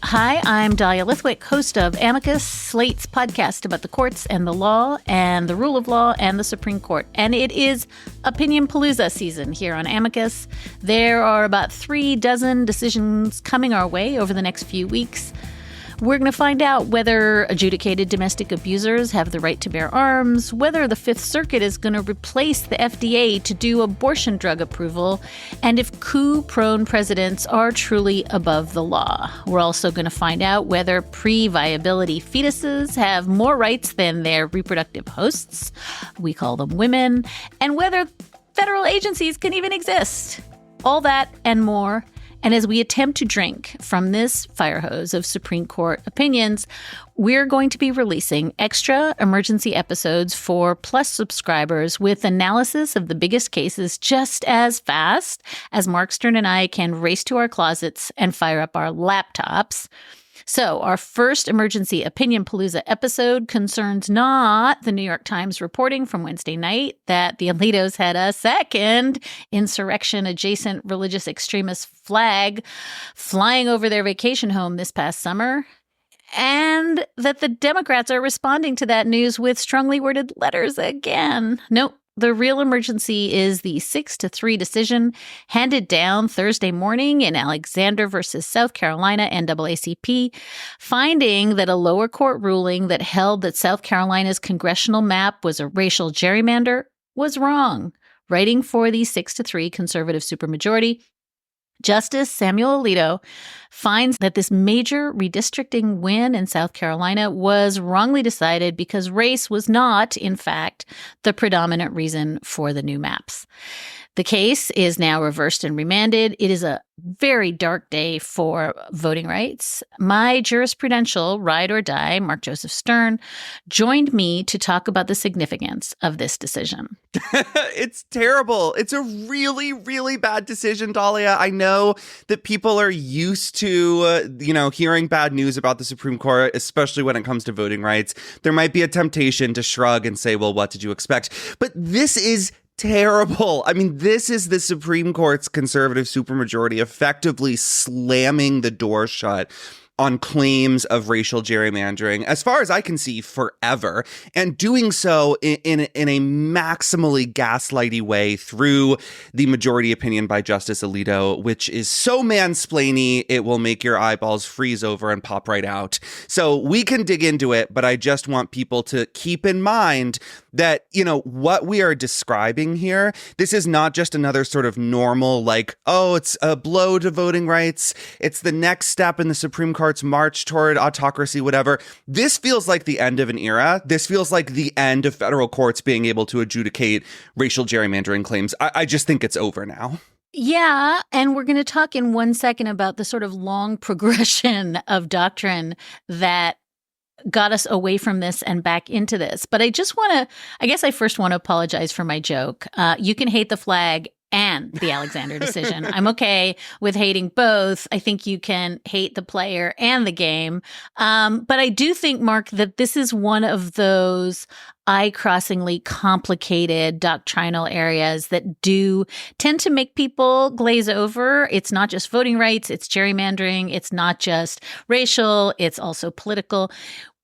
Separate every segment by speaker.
Speaker 1: Hi, I'm Dahlia Lithwick, host of Amicus, Slate's podcast about the courts and the law and the rule of law and the Supreme Court. And it is Opinionpalooza season here on Amicus. There are about 36 decisions coming our way over the next few weeks. We're going to find out whether adjudicated domestic abusers have the right to bear arms, whether the Fifth Circuit is going to replace the FDA to do abortion drug approval, and if coup-prone presidents are truly above the law. We're also going to find out whether pre-viability fetuses have more rights than their reproductive hosts, we call them women, and whether federal agencies can even exist. All that and more. And as we attempt to drink from this fire hose of Supreme Court opinions, we're going to be releasing extra emergency episodes for Plus subscribers with analysis of the biggest cases just as fast as Mark Stern and I can race to our closets and fire up our laptops. So our first emergency Opinionpalooza episode concerns not the New York Times reporting from Wednesday night that the Alitos had a second insurrection-adjacent religious extremist flag flying over their vacation home this past summer, and that the Democrats are responding to that news with strongly worded letters again. Nope. The real emergency is the 6-3 decision handed down Thursday morning in Alexander versus South Carolina NAACP, finding that a lower court ruling that held that South Carolina's congressional map was a racial gerrymander was wrong. Writing for the 6-3 conservative supermajority, Justice Samuel Alito finds that this major redistricting win in South Carolina was wrongly decided because race was not, in fact, the predominant reason for the new maps. The case is now reversed and remanded. It is a very dark day for voting rights. My jurisprudential ride or die, Mark Joseph Stern, joined me to talk about the significance of this decision.
Speaker 2: It's terrible. It's a really, really bad decision, Dahlia. I know that people are used to, hearing bad news about the Supreme Court, especially when it comes to voting rights. There might be a temptation to shrug and say, well, what did you expect? But this is terrible. I mean, this is the Supreme Court's conservative supermajority effectively slamming the door shut on claims of racial gerrymandering, as far as I can see, forever, and doing so in a maximally gaslighty way through the majority opinion by Justice Alito, which is so mansplainy it will make your eyeballs freeze over and pop right out. So we can dig into it, but I just want people to keep in mind that, what we are describing here, this is not just another sort of normal, it's a blow to voting rights. It's the next step in the Supreme Court's march toward autocracy, whatever. This feels like the end of an era. This feels like the end of federal courts being able to adjudicate racial gerrymandering claims. I just think it's over now.
Speaker 1: Yeah, and we're going to talk in 1 second about the sort of long progression of doctrine that got us away from this and back into this. But I first want to apologize for my joke. You can hate the flag and the Alexander decision. I'm okay with hating both. I think you can hate the player and the game. But I do think, Mark, that this is one of those eye-crossingly complicated doctrinal areas that do tend to make people glaze over. It's not just voting rights, it's gerrymandering, it's not just racial, it's also political.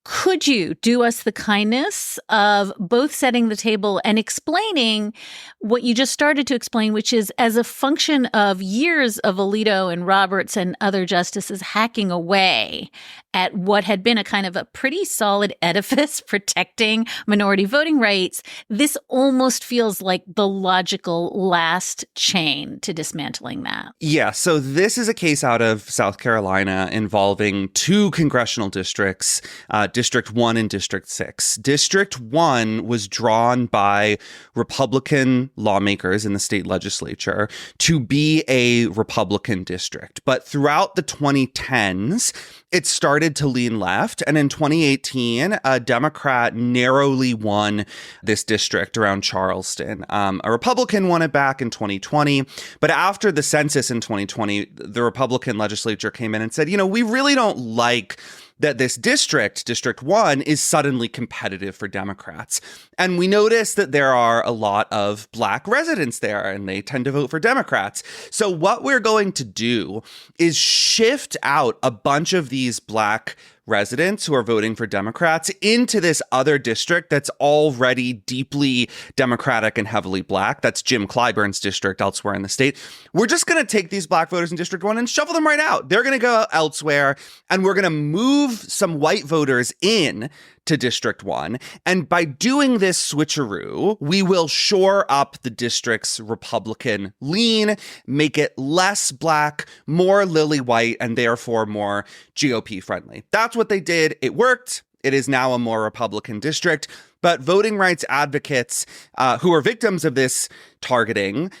Speaker 1: Could you do us the kindness of both setting the table and explaining what you just started to explain, which is as a function of years of Alito and Roberts and other justices hacking away at what had been a kind of a pretty solid edifice protecting minority voting rights, this almost feels like the logical last chain to dismantling that.
Speaker 2: Yeah, so this is a case out of South Carolina involving two congressional districts, District 1 and District 6. District 1 was drawn by Republican lawmakers in the state legislature to be a Republican district. But throughout the 2010s, it started to lean left. And in 2018, a Democrat narrowly won this district around Charleston. A Republican won it back in 2020. But after the census in 2020, the Republican legislature came in and said, we really don't like that this district, District 1, is suddenly competitive for Democrats. And we notice that there are a lot of Black residents there, and they tend to vote for Democrats. So what we're going to do is shift out a bunch of these Black residents who are voting for Democrats into this other district that's already deeply Democratic and heavily Black. That's Jim Clyburn's district elsewhere in the state. We're just going to take these Black voters in District 1 and shuffle them right out. They're going to go elsewhere, and we're going to move some white voters in to District 1. And by doing this switcheroo, we will shore up the district's Republican lean, make it less Black, more lily white, and therefore more GOP friendly. That's what they did. It worked. It is now a more Republican district. But voting rights advocates who are victims of this targeting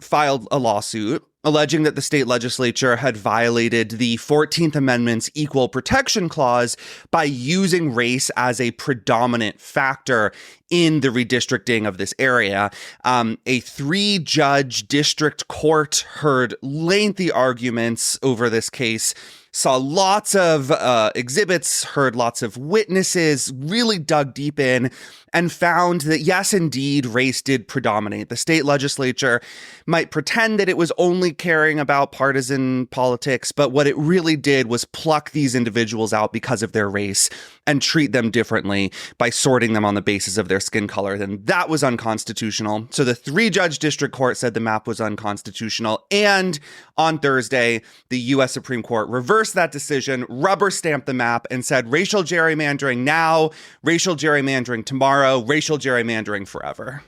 Speaker 2: filed a lawsuit alleging that the state legislature had violated the 14th Amendment's Equal Protection Clause by using race as a predominant factor in the redistricting of this area. A 3-judge district court heard lengthy arguments over this case, saw lots of exhibits, heard lots of witnesses, really dug deep in, and found that, yes, indeed, race did predominate. The state legislature might pretend that it was only caring about partisan politics, but what it really did was pluck these individuals out because of their race and treat them differently by sorting them on the basis of their skin color. Then that was unconstitutional. So the 3-judge district court said the map was unconstitutional. And on Thursday, the U.S. Supreme Court reversed that decision, rubber stamped the map, and said racial gerrymandering now, racial gerrymandering tomorrow, racial gerrymandering forever.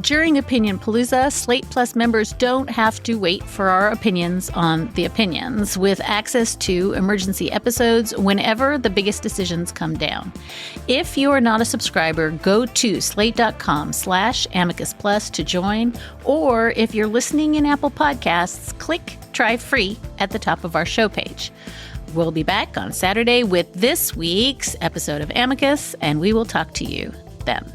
Speaker 1: During Opinionpalooza, Slate Plus members don't have to wait for our opinions on the opinions, with access to emergency episodes whenever the biggest decisions come down. If you are not a subscriber, go to slate.com/Amicus Plus to join, or if you're listening in Apple Podcasts, click Try Free at the top of our show page. We'll be back on Saturday with this week's episode of Amicus, and we will talk to you then.